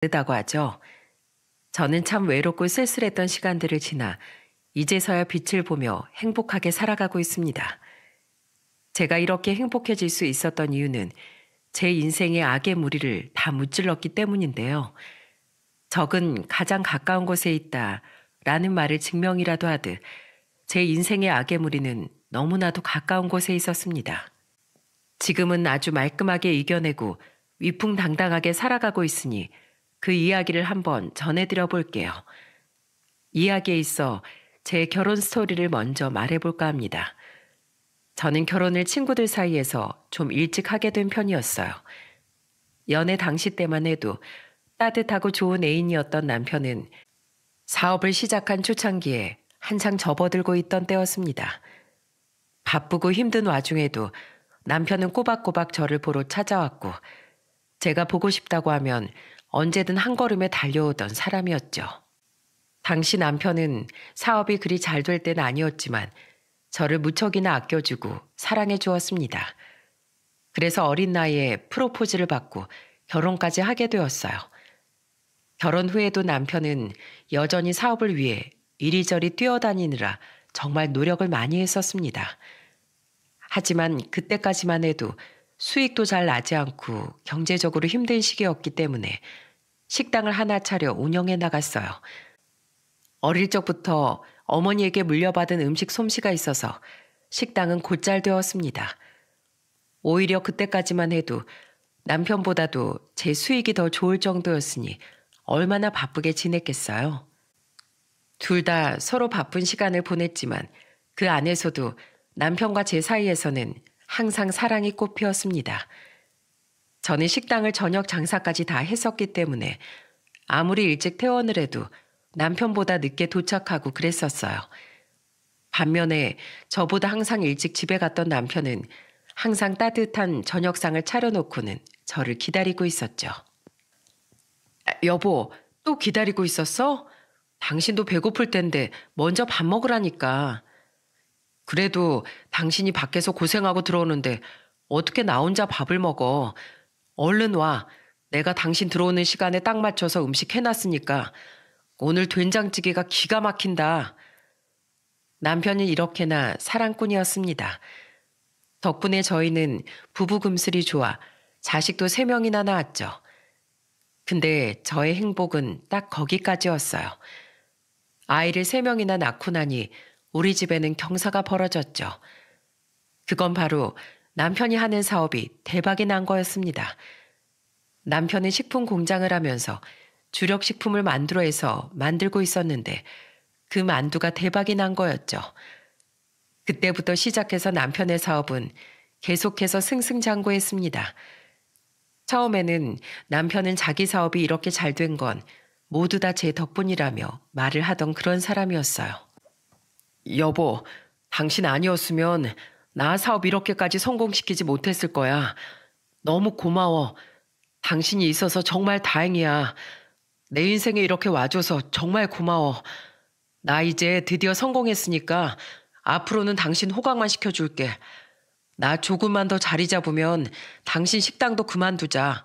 다르다고 하죠. 저는 참 외롭고 쓸쓸했던 시간들을 지나 이제서야 빛을 보며 행복하게 살아가고 있습니다. 제가 이렇게 행복해질 수 있었던 이유는 제 인생의 악의 무리를 다 무찔렀기 때문인데요. 적은 가장 가까운 곳에 있다 라는 말을 증명이라도 하듯 제 인생의 악의 무리는 너무나도 가까운 곳에 있었습니다. 지금은 아주 말끔하게 이겨내고 위풍당당하게 살아가고 있으니 그 이야기를 한번 전해드려 볼게요. 이야기에 있어 제 결혼 스토리를 먼저 말해볼까 합니다. 저는 결혼을 친구들 사이에서 좀 일찍 하게 된 편이었어요. 연애 당시 때만 해도 따뜻하고 좋은 애인이었던 남편은 사업을 시작한 초창기에 한창 접어들고 있던 때였습니다. 바쁘고 힘든 와중에도 남편은 꼬박꼬박 저를 보러 찾아왔고 제가 보고 싶다고 하면 언제든 한 걸음에 달려오던 사람이었죠. 당시 남편은 사업이 그리 잘 될 때는 아니었지만 저를 무척이나 아껴주고 사랑해 주었습니다. 그래서 어린 나이에 프로포즈를 받고 결혼까지 하게 되었어요. 결혼 후에도 남편은 여전히 사업을 위해 이리저리 뛰어다니느라 정말 노력을 많이 했었습니다. 하지만 그때까지만 해도 수익도 잘 나지 않고 경제적으로 힘든 시기였기 때문에 식당을 하나 차려 운영해 나갔어요. 어릴 적부터 어머니에게 물려받은 음식 솜씨가 있어서 식당은 곧잘 되었습니다. 오히려 그때까지만 해도 남편보다도 제 수익이 더 좋을 정도였으니 얼마나 바쁘게 지냈겠어요. 둘 다 서로 바쁜 시간을 보냈지만 그 안에서도 남편과 제 사이에서는 항상 사랑이 꽃피었습니다. 저는 식당을 저녁 장사까지 다 했었기 때문에 아무리 일찍 퇴원을 해도 남편보다 늦게 도착하고 그랬었어요. 반면에 저보다 항상 일찍 집에 갔던 남편은 항상 따뜻한 저녁상을 차려놓고는 저를 기다리고 있었죠. 여보, 또 기다리고 있었어? 당신도 배고플 텐데 먼저 밥 먹으라니까. 그래도 당신이 밖에서 고생하고 들어오는데 어떻게 나 혼자 밥을 먹어. 얼른 와. 내가 당신 들어오는 시간에 딱 맞춰서 음식 해놨으니까 오늘 된장찌개가 기가 막힌다. 남편이 이렇게나 사랑꾼이었습니다. 덕분에 저희는 부부 금슬이 좋아 자식도 3명이나 낳았죠. 근데 저의 행복은 딱 거기까지였어요. 아이를 3명이나 낳고 나니 우리 집에는 경사가 벌어졌죠. 그건 바로 남편이 하는 사업이 대박이 난 거였습니다. 남편은 식품 공장을 하면서 주력식품을 만들어서 만들고 있었는데 그 만두가 대박이 난 거였죠. 그때부터 시작해서 남편의 사업은 계속해서 승승장구했습니다. 처음에는 남편은 자기 사업이 이렇게 잘 된 건 모두 다 제 덕분이라며 말을 하던 그런 사람이었어요. 여보, 당신 아니었으면 나 사업 이렇게까지 성공시키지 못했을 거야. 너무 고마워. 당신이 있어서 정말 다행이야. 내 인생에 이렇게 와줘서 정말 고마워. 나 이제 드디어 성공했으니까 앞으로는 당신 호강만 시켜줄게. 나 조금만 더 자리 잡으면 당신 식당도 그만두자.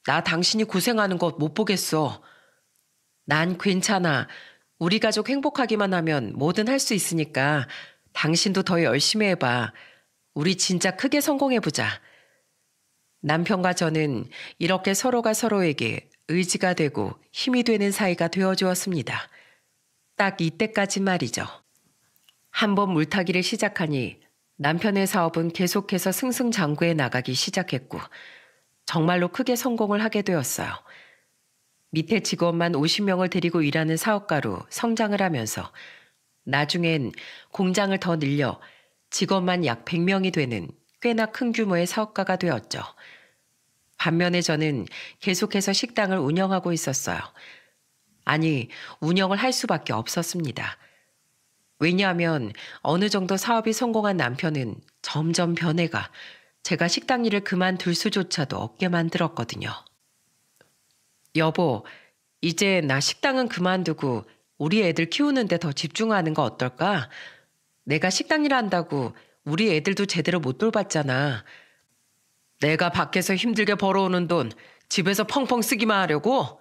나 당신이 고생하는 거 못 보겠어. 난 괜찮아. 우리 가족 행복하기만 하면 뭐든 할 수 있으니까 당신도 더 열심히 해봐. 우리 진짜 크게 성공해보자. 남편과 저는 이렇게 서로가 서로에게 의지가 되고 힘이 되는 사이가 되어주었습니다. 딱 이때까지 말이죠. 한번 물타기를 시작하니 남편의 사업은 계속해서 승승장구해 나가기 시작했고 정말로 크게 성공을 하게 되었어요. 밑에 직원만 50명을 데리고 일하는 사업가로 성장을 하면서 나중엔 공장을 더 늘려 직원만 약 100명이 되는 꽤나 큰 규모의 사업가가 되었죠. 반면에 저는 계속해서 식당을 운영하고 있었어요. 아니, 운영을 할 수밖에 없었습니다. 왜냐하면 어느 정도 사업이 성공한 남편은 점점 변해가 제가 식당 일을 그만둘 수조차도 없게 만들었거든요. 여보, 이제 나 식당은 그만두고 우리 애들 키우는 데 더 집중하는 거 어떨까? 내가 식당 일 한다고 우리 애들도 제대로 못 돌봤잖아. 내가 밖에서 힘들게 벌어오는 돈 집에서 펑펑 쓰기만 하려고?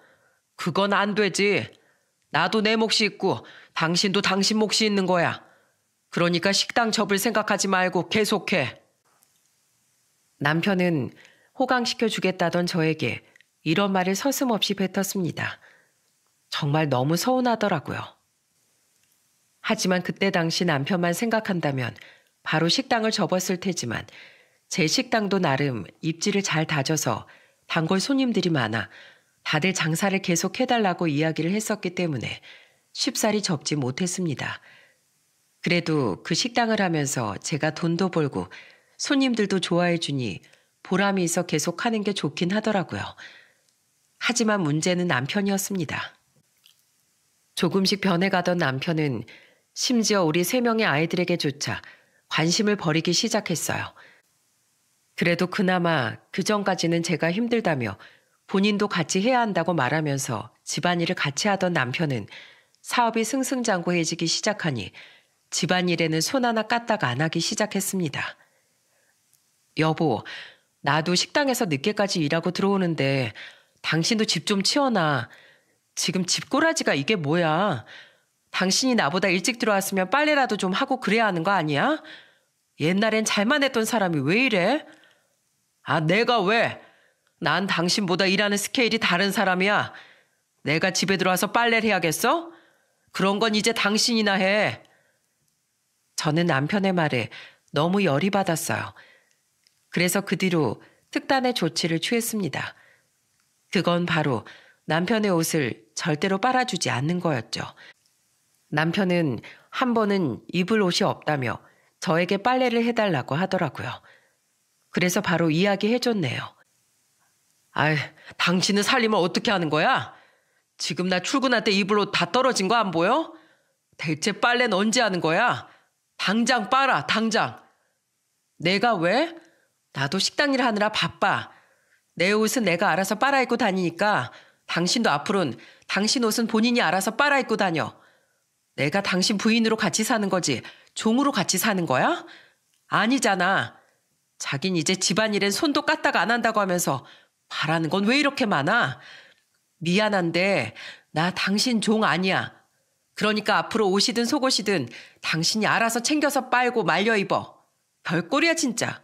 그건 안 되지. 나도 내 몫이 있고 당신도 당신 몫이 있는 거야. 그러니까 식당 접을 생각하지 말고 계속해. 남편은 호강시켜주겠다던 저에게 이런 말을 서슴없이 뱉었습니다. 정말 너무 서운하더라고요. 하지만 그때 당시 남편만 생각한다면 바로 식당을 접었을 테지만 제 식당도 나름 입지를 잘 다져서 단골 손님들이 많아 다들 장사를 계속 해달라고 이야기를 했었기 때문에 쉽사리 접지 못했습니다. 그래도 그 식당을 하면서 제가 돈도 벌고 손님들도 좋아해 주니 보람이 있어 계속하는 게 좋긴 하더라고요. 하지만 문제는 남편이었습니다. 조금씩 변해가던 남편은 심지어 우리 3명의 아이들에게조차 관심을 버리기 시작했어요. 그래도 그나마 그전까지는 제가 힘들다며 본인도 같이 해야 한다고 말하면서 집안일을 같이 하던 남편은 사업이 승승장구해지기 시작하니 집안일에는 손 하나 까딱 안 하기 시작했습니다. 여보, 나도 식당에서 늦게까지 일하고 들어오는데 당신도 집 좀 치워놔. 지금 집꼬라지가 이게 뭐야. 당신이 나보다 일찍 들어왔으면 빨래라도 좀 하고 그래야 하는 거 아니야? 옛날엔 잘만 했던 사람이 왜 이래? 아, 내가 왜? 난 당신보다 일하는 스케일이 다른 사람이야. 내가 집에 들어와서 빨래를 해야겠어? 그런 건 이제 당신이나 해. 저는 남편의 말에 너무 열이 받았어요. 그래서 그 뒤로 특단의 조치를 취했습니다. 그건 바로 남편의 옷을 절대로 빨아주지 않는 거였죠. 남편은 한 번은 입을 옷이 없다며 저에게 빨래를 해달라고 하더라고요. 그래서 바로 이야기해줬네요. 아이, 당신은 살림을 어떻게 하는 거야? 지금 나 출근할 때 입을 옷 다 떨어진 거 안 보여? 대체 빨래는 언제 하는 거야? 당장 빨아, 당장. 내가 왜? 나도 식당 일 하느라 바빠. 내 옷은 내가 알아서 빨아입고 다니니까 당신도 앞으로는 당신 옷은 본인이 알아서 빨아입고 다녀. 내가 당신 부인으로 같이 사는 거지 종으로 같이 사는 거야? 아니잖아. 자긴 이제 집안일엔 손도 까딱 안 한다고 하면서 바라는 건 왜 이렇게 많아? 미안한데 나 당신 종 아니야. 그러니까 앞으로 옷이든 속옷이든 당신이 알아서 챙겨서 빨고 말려 입어. 별꼴이야 진짜.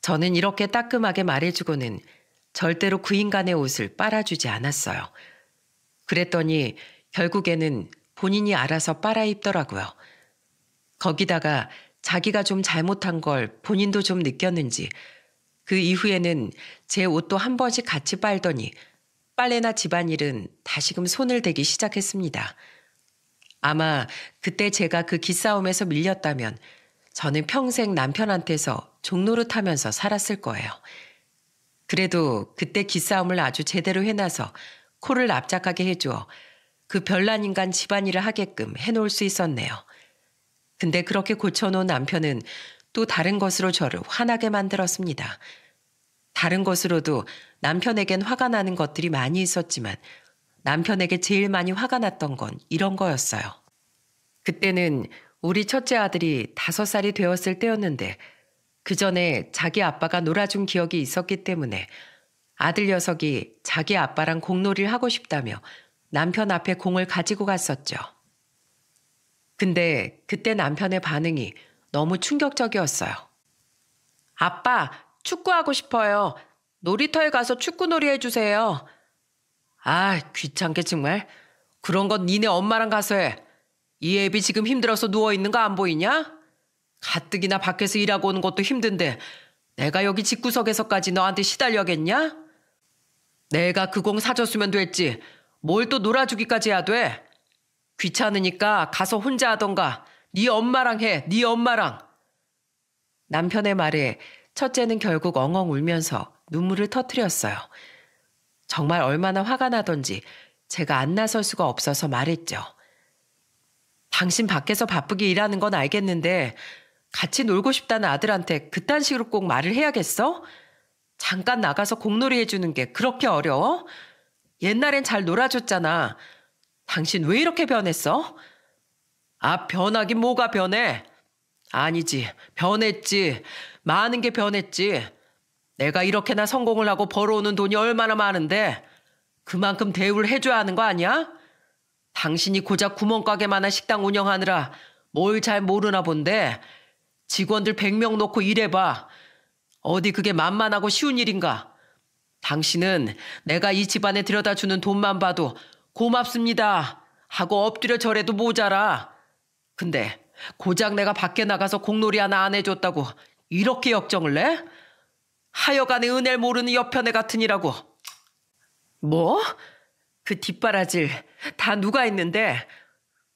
저는 이렇게 따끔하게 말해주고는 절대로 그 인간의 옷을 빨아주지 않았어요. 그랬더니 결국에는 본인이 알아서 빨아입더라고요. 거기다가 자기가 좀 잘못한 걸 본인도 좀 느꼈는지 그 이후에는 제 옷도 한 번씩 같이 빨더니 빨래나 집안일은 다시금 손을 대기 시작했습니다. 아마 그때 제가 그 기싸움에서 밀렸다면 저는 평생 남편한테서 종노릇하면서 살았을 거예요. 그래도 그때 기싸움을 아주 제대로 해놔서 코를 납작하게 해주어 그 별난 인간 집안일을 하게끔 해놓을 수 있었네요. 근데 그렇게 고쳐놓은 남편은 또 다른 것으로 저를 화나게 만들었습니다. 다른 것으로도 남편에겐 화가 나는 것들이 많이 있었지만 남편에게 제일 많이 화가 났던 건 이런 거였어요. 그때는 우리 첫째 아들이 5살이 되었을 때였는데 그 전에 자기 아빠가 놀아준 기억이 있었기 때문에 아들 녀석이 자기 아빠랑 공놀이를 하고 싶다며 남편 앞에 공을 가지고 갔었죠. 근데 그때 남편의 반응이 너무 충격적이었어요. 아빠, 축구하고 싶어요. 놀이터에 가서 축구놀이 해주세요. 아, 귀찮게 정말. 그런 건 니네 엄마랑 가서 해. 이 애비 지금 힘들어서 누워있는 거 안 보이냐? 가뜩이나 밖에서 일하고 오는 것도 힘든데 내가 여기 집구석에서까지 너한테 시달려겠냐? 내가 그 공 사줬으면 됐지. 뭘 또 놀아주기까지 해야 돼? 귀찮으니까 가서 혼자 하던가 네 엄마랑 해. 네 엄마랑. 남편의 말에 첫째는 결국 엉엉 울면서 눈물을 터뜨렸어요. 정말 얼마나 화가 나던지 제가 안 나설 수가 없어서 말했죠. 당신 밖에서 바쁘게 일하는 건 알겠는데 같이 놀고 싶다는 아들한테 그딴 식으로 꼭 말을 해야겠어? 잠깐 나가서 공놀이 해주는 게 그렇게 어려워? 옛날엔 잘 놀아줬잖아. 당신 왜 이렇게 변했어? 아, 변하긴 뭐가 변해? 아니지, 변했지. 많은 게 변했지. 내가 이렇게나 성공을 하고 벌어오는 돈이 얼마나 많은데 그만큼 대우를 해줘야 하는 거 아니야? 당신이 고작 구멍가게만한 식당 운영하느라 뭘 잘 모르나 본데 직원들 100명 놓고 일해봐. 어디 그게 만만하고 쉬운 일인가? 당신은 내가 이 집안에 들여다주는 돈만 봐도 고맙습니다 하고 엎드려 절해도 모자라. 근데 고작 내가 밖에 나가서 공놀이 하나 안 해줬다고 이렇게 역정을 내? 하여간에 은혜를 모르는 여편애 같으니라고. 뭐? 그 뒷바라질 다 누가 했는데?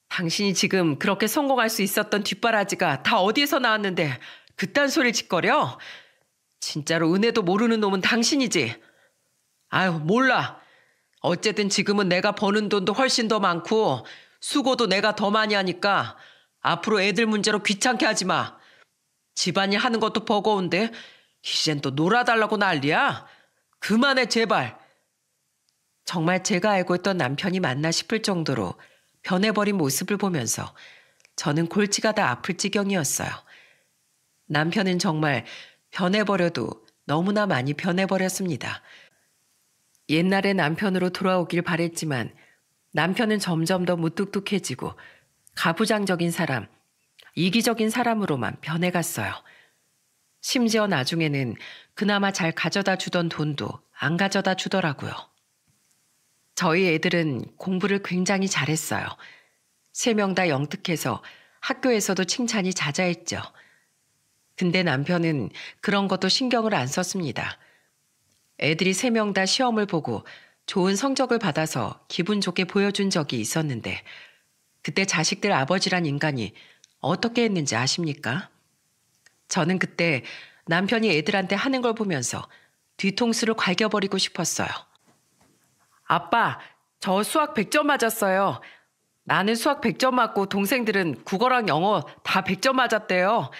당신이 지금 그렇게 성공할 수 있었던 뒷바라지가 다 어디에서 나왔는데 그딴 소리를 짓거려? 진짜로 은혜도 모르는 놈은 당신이지. 아유, 몰라. 어쨌든 지금은 내가 버는 돈도 훨씬 더 많고 수고도 내가 더 많이 하니까 앞으로 애들 문제로 귀찮게 하지 마. 집안일 하는 것도 버거운데 이젠 또 놀아달라고 난리야? 그만해 제발. 정말 제가 알고 있던 남편이 맞나 싶을 정도로 변해버린 모습을 보면서 저는 골치가 다 아플 지경이었어요. 남편은 정말 변해버려도 너무나 많이 변해버렸습니다. 옛날의 남편으로 돌아오길 바랬지만 남편은 점점 더 무뚝뚝해지고 가부장적인 사람, 이기적인 사람으로만 변해갔어요. 심지어 나중에는 그나마 잘 가져다 주던 돈도 안 가져다 주더라고요. 저희 애들은 공부를 굉장히 잘했어요. 3명 다 영특해서 학교에서도 칭찬이 자자했죠. 근데 남편은 그런 것도 신경을 안 썼습니다. 애들이 3명 다 시험을 보고 좋은 성적을 받아서 기분 좋게 보여준 적이 있었는데 그때 자식들 아버지란 인간이 어떻게 했는지 아십니까? 저는 그때 남편이 애들한테 하는 걸 보면서 뒤통수를 갈겨버리고 싶었어요. 아빠, 저 수학 100점 맞았어요. 나는 수학 100점 맞고 동생들은 국어랑 영어 다 100점 맞았대요.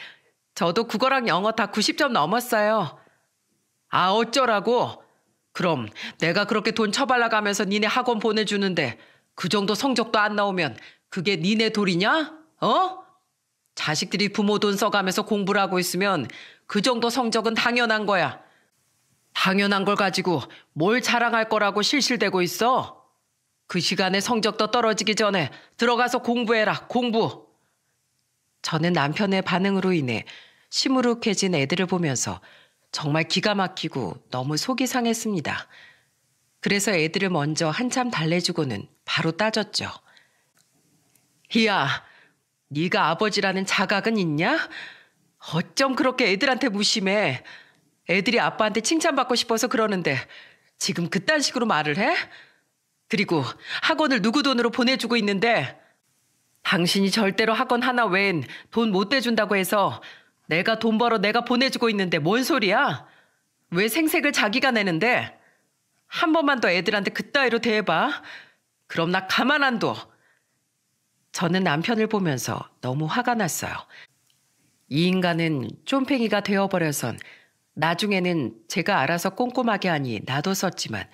저도 국어랑 영어 다 90점 넘었어요. 아, 어쩌라고? 그럼 내가 그렇게 돈 처발라가면서 니네 학원 보내주는데 그 정도 성적도 안 나오면 그게 니네 돌이냐? 어? 자식들이 부모 돈 써가면서 공부를 하고 있으면 그 정도 성적은 당연한 거야. 당연한 걸 가지고 뭘 자랑할 거라고 실실대고 있어? 그 시간에 성적도 떨어지기 전에 들어가서 공부해라, 공부. 저는 남편의 반응으로 인해 시무룩해진 애들을 보면서 정말 기가 막히고 너무 속이 상했습니다. 그래서 애들을 먼저 한참 달래주고는 바로 따졌죠. 희야, 네가 아버지라는 자각은 있냐? 어쩜 그렇게 애들한테 무심해? 애들이 아빠한테 칭찬받고 싶어서 그러는데 지금 그딴 식으로 말을 해? 그리고 학원을 누구 돈으로 보내주고 있는데 당신이 절대로 학원 하나 외엔 돈 못 대준다고 해서 내가 돈 벌어 내가 보내주고 있는데 뭔 소리야? 왜 생색을 자기가 내는데? 한 번만 더 애들한테 그따위로 대해봐. 그럼 나 가만 안 둬. 저는 남편을 보면서 너무 화가 났어요. 이 인간은 쫌팽이가 되어버려선 나중에는 제가 알아서 꼼꼼하게 하니 놔뒀었지만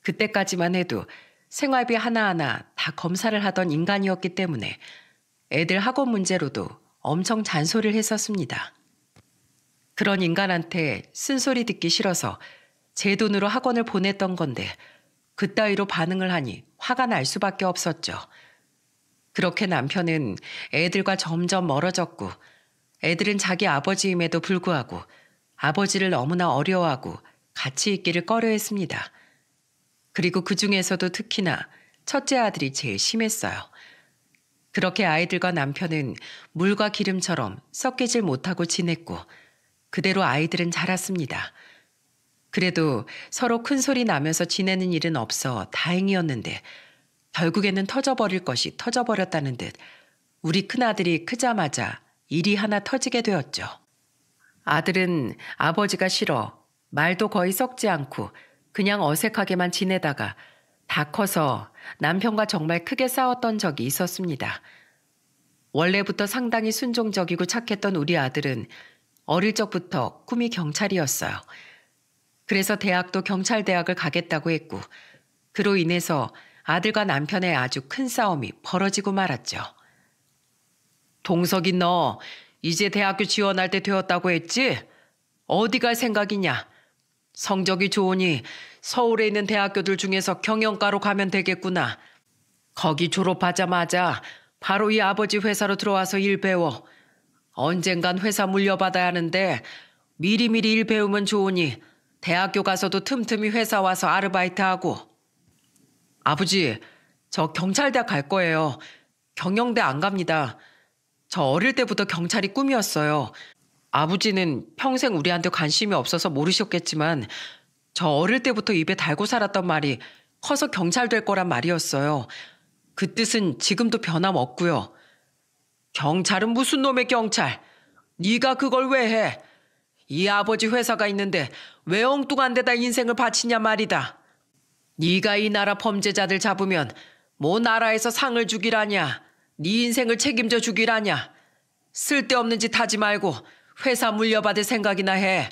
그때까지만 해도 생활비 하나하나 다 검사를 하던 인간이었기 때문에 애들 학원 문제로도 엄청 잔소리를 했었습니다. 그런 인간한테 쓴소리 듣기 싫어서 제 돈으로 학원을 보냈던 건데 그따위로 반응을 하니 화가 날 수밖에 없었죠. 그렇게 남편은 애들과 점점 멀어졌고 애들은 자기 아버지임에도 불구하고 아버지를 너무나 어려워하고 같이 있기를 꺼려했습니다. 그리고 그 중에서도 특히나 첫째 아들이 제일 심했어요. 그렇게 아이들과 남편은 물과 기름처럼 섞이질 못하고 지냈고 그대로 아이들은 자랐습니다. 그래도 서로 큰 소리 나면서 지내는 일은 없어 다행이었는데 결국에는 터져버릴 것이 터져버렸다는 듯 우리 큰아들이 크자마자 일이 하나 터지게 되었죠. 아들은 아버지가 싫어 말도 거의 섞지 않고 그냥 어색하게만 지내다가 다 커서 남편과 정말 크게 싸웠던 적이 있었습니다. 원래부터 상당히 순종적이고 착했던 우리 아들은 어릴 적부터 꿈이 경찰이었어요. 그래서 대학도 경찰대학을 가겠다고 했고 그로 인해서 아들과 남편의 아주 큰 싸움이 벌어지고 말았죠. 동석이 너 이제 대학교 지원할 때 되었다고 했지? 어디 갈 생각이냐? 성적이 좋으니 서울에 있는 대학교들 중에서 경영과로 가면 되겠구나. 거기 졸업하자마자 바로 이 아버지 회사로 들어와서 일 배워. 언젠간 회사 물려받아야 하는데 미리미리 일 배우면 좋으니 대학교 가서도 틈틈이 회사 와서 아르바이트하고. 아버지, 저 경찰대학 갈 거예요. 경영대 안 갑니다. 저 어릴 때부터 경찰이 꿈이었어요. 아버지는 평생 우리한테 관심이 없어서 모르셨겠지만 저 어릴 때부터 입에 달고 살았던 말이 커서 경찰 될 거란 말이었어요. 그 뜻은 지금도 변함없고요. 경찰은 무슨 놈의 경찰? 네가 그걸 왜 해? 이 아버지 회사가 있는데 왜 엉뚱한 데다 인생을 바치냐 말이다. 네가 이 나라 범죄자들 잡으면 뭐 나라에서 상을 주기라냐. 네 인생을 책임져 주기라냐. 쓸데없는 짓 하지 말고 회사 물려받을 생각이나 해.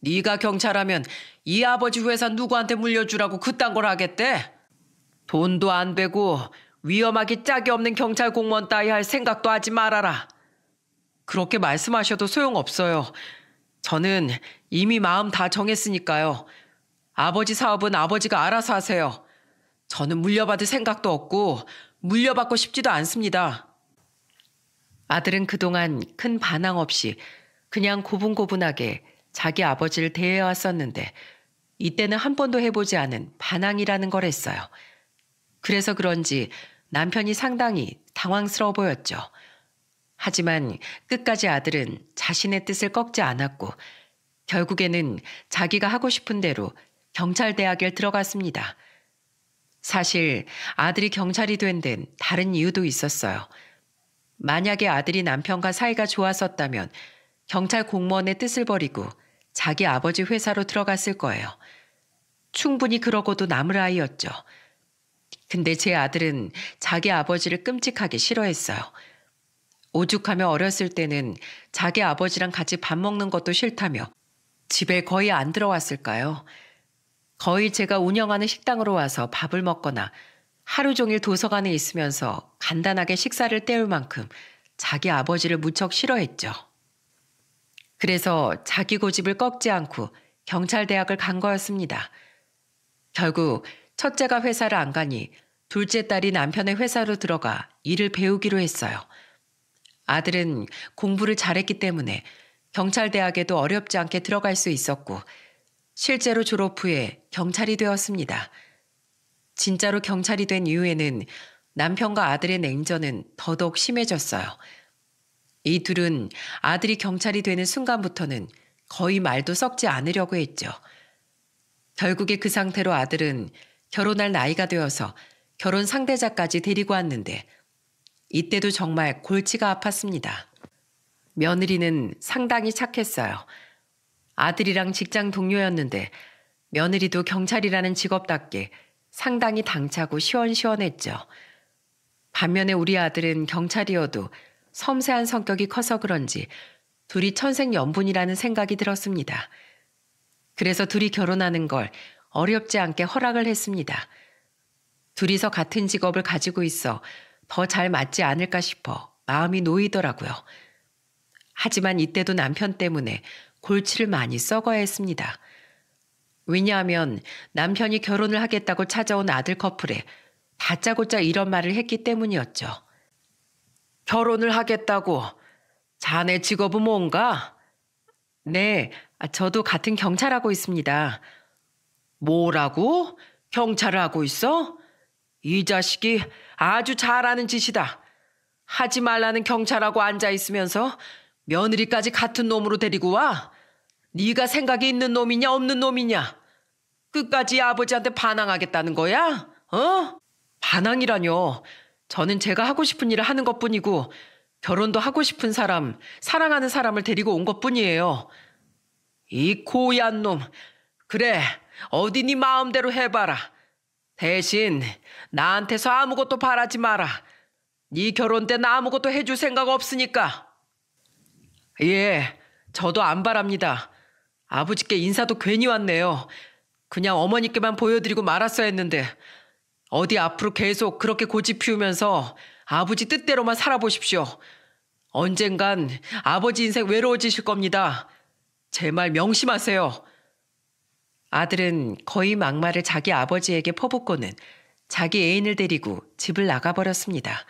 네가 경찰하면 이 아버지 회사 누구한테 물려주라고 그딴 걸 하겠대? 돈도 안 되고 위험하기 짝이 없는 경찰 공무원 따위 할 생각도 하지 말아라. 그렇게 말씀하셔도 소용없어요. 저는 이미 마음 다 정했으니까요. 아버지 사업은 아버지가 알아서 하세요. 저는 물려받을 생각도 없고 물려받고 싶지도 않습니다. 아들은 그동안 큰 반항 없이 그냥 고분고분하게 자기 아버지를 대해왔었는데 이때는 한 번도 해보지 않은 반항이라는 걸 했어요. 그래서 그런지 남편이 상당히 당황스러워 보였죠. 하지만 끝까지 아들은 자신의 뜻을 꺾지 않았고 결국에는 자기가 하고 싶은 대로 경찰대학에 들어갔습니다. 사실 아들이 경찰이 된 데는 다른 이유도 있었어요. 만약에 아들이 남편과 사이가 좋았었다면 경찰 공무원의 뜻을 버리고 자기 아버지 회사로 들어갔을 거예요. 충분히 그러고도 남을 아이였죠. 근데 제 아들은 자기 아버지를 끔찍하게 싫어했어요. 오죽하며 어렸을 때는 자기 아버지랑 같이 밥 먹는 것도 싫다며 집에 거의 안 들어왔을까요? 거의 제가 운영하는 식당으로 와서 밥을 먹거나 하루 종일 도서관에 있으면서 간단하게 식사를 때울 만큼 자기 아버지를 무척 싫어했죠. 그래서 자기 고집을 꺾지 않고 경찰대학을 간 거였습니다. 결국 첫째가 회사를 안 가니 둘째 딸이 남편의 회사로 들어가 일을 배우기로 했어요. 아들은 공부를 잘했기 때문에 경찰대학에도 어렵지 않게 들어갈 수 있었고 실제로 졸업 후에 경찰이 되었습니다. 진짜로 경찰이 된 이후에는 남편과 아들의 냉전은 더더욱 심해졌어요. 이 둘은 아들이 경찰이 되는 순간부터는 거의 말도 섞지 않으려고 했죠. 결국에 그 상태로 아들은 결혼할 나이가 되어서 결혼 상대자까지 데리고 왔는데 이때도 정말 골치가 아팠습니다. 며느리는 상당히 착했어요. 아들이랑 직장 동료였는데 며느리도 경찰이라는 직업답게 상당히 당차고 시원시원했죠. 반면에 우리 아들은 경찰이어도 섬세한 성격이 커서 그런지 둘이 천생연분이라는 생각이 들었습니다. 그래서 둘이 결혼하는 걸 어렵지 않게 허락을 했습니다. 둘이서 같은 직업을 가지고 있어 더 잘 맞지 않을까 싶어 마음이 놓이더라고요. 하지만 이때도 남편 때문에 골치를 많이 썩어야 했습니다. 왜냐하면 남편이 결혼을 하겠다고 찾아온 아들 커플에 다짜고짜 이런 말을 했기 때문이었죠. 결혼을 하겠다고? 자네 직업은 뭔가? 네, 저도 같은 경찰하고 있습니다. 뭐라고? 경찰을 하고 있어? 이 자식이 아주 잘하는 짓이다. 하지 말라는 경찰하고 앉아있으면서 며느리까지 같은 놈으로 데리고 와? 네가 생각이 있는 놈이냐 없는 놈이냐? 끝까지 아버지한테 반항하겠다는 거야? 어? 반항이라뇨. 저는 제가 하고 싶은 일을 하는 것뿐이고 결혼도 하고 싶은 사람, 사랑하는 사람을 데리고 온 것뿐이에요. 이 고얀 놈. 그래, 어디 네 마음대로 해봐라. 대신 나한테서 아무것도 바라지 마라. 네 결혼 때 나 아무것도 해줄 생각 없으니까. 예, 저도 안 바랍니다. 아버지께 인사도 괜히 왔네요. 그냥 어머니께만 보여드리고 말았어야 했는데 어디 앞으로 계속 그렇게 고집 피우면서 아버지 뜻대로만 살아보십시오. 언젠간 아버지 인생 외로워지실 겁니다. 제 말 명심하세요. 아들은 거의 막말을 자기 아버지에게 퍼붓고는 자기 애인을 데리고 집을 나가버렸습니다.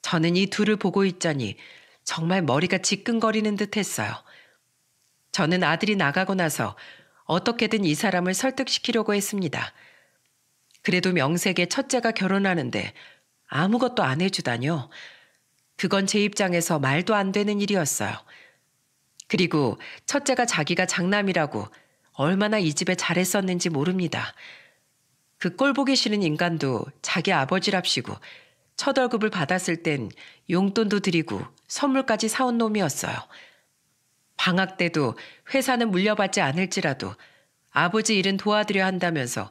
저는 이 둘을 보고 있자니 정말 머리가 지끈거리는 듯 했어요. 저는 아들이 나가고 나서 어떻게든 이 사람을 설득시키려고 했습니다. 그래도 명색에 첫째가 결혼하는데 아무것도 안 해주다뇨. 그건 제 입장에서 말도 안 되는 일이었어요. 그리고 첫째가 자기가 장남이라고 얼마나 이 집에 잘했었는지 모릅니다. 그 꼴 보기 싫은 인간도 자기 아버지랍시고 첫 월급을 받았을 땐 용돈도 드리고 선물까지 사온 놈이었어요. 방학 때도 회사는 물려받지 않을지라도 아버지 일은 도와드려 한다면서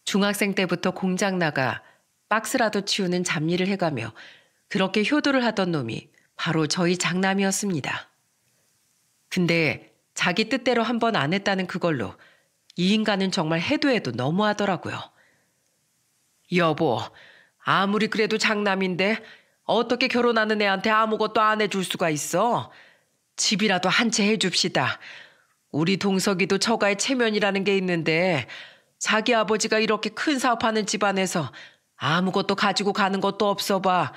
중학생 때부터 공장 나가 박스라도 치우는 잡일을 해가며 그렇게 효도를 하던 놈이 바로 저희 장남이었습니다. 근데 자기 뜻대로 한 번 안 했다는 그걸로 이 인간은 정말 해도 해도 너무하더라고요. 여보, 아무리 그래도 장남인데 어떻게 결혼하는 애한테 아무것도 안 해줄 수가 있어? 집이라도 한 채 해줍시다. 우리 동석이도 처가에 체면이라는 게 있는데 자기 아버지가 이렇게 큰 사업하는 집안에서 아무것도 가지고 가는 것도 없어 봐.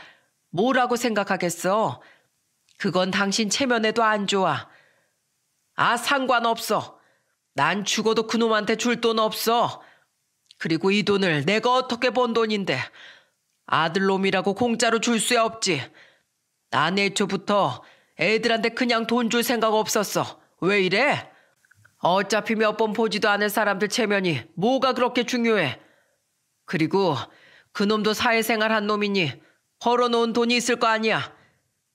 뭐라고 생각하겠어? 그건 당신 체면에도 안 좋아. 아, 상관없어. 난 죽어도 그놈한테 줄 돈 없어. 그리고 이 돈을 내가 어떻게 번 돈인데 아들놈이라고 공짜로 줄 수야 없지. 난 애초부터 애들한테 그냥 돈 줄 생각 없었어. 왜 이래? 어차피 몇 번 보지도 않을 사람들 체면이 뭐가 그렇게 중요해. 그리고 그놈도 사회생활 한 놈이니 벌어놓은 돈이 있을 거 아니야.